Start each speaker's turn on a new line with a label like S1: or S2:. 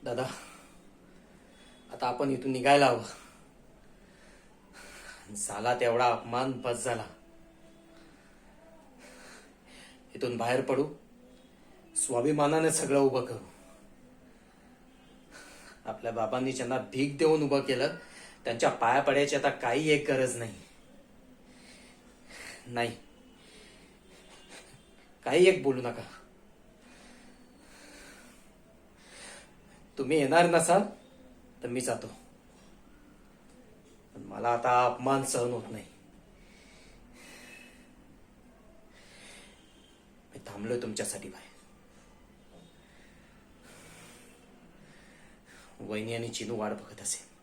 S1: दादा, आता आपण इथून निघायला हवं. झाला तेवढा अपमान बस झाला. इथून बाहेर पडू, स्वाभिमानाने सगळं उभं करू. आपल्या बाबांनी ज्यांना भीक देऊन उभं केलं त्यांच्या पाया पडायची आता काही एक गरज नाही. नाही, काही एक बोलू नका. तुम्ही येणार नसाल तर मी जातो, पण मला आता अपमान सहन होत नाही. मी थांबलोय तुमच्यासाठी बाहेर. वहिनी आणि चिनू वाट बघत असेल.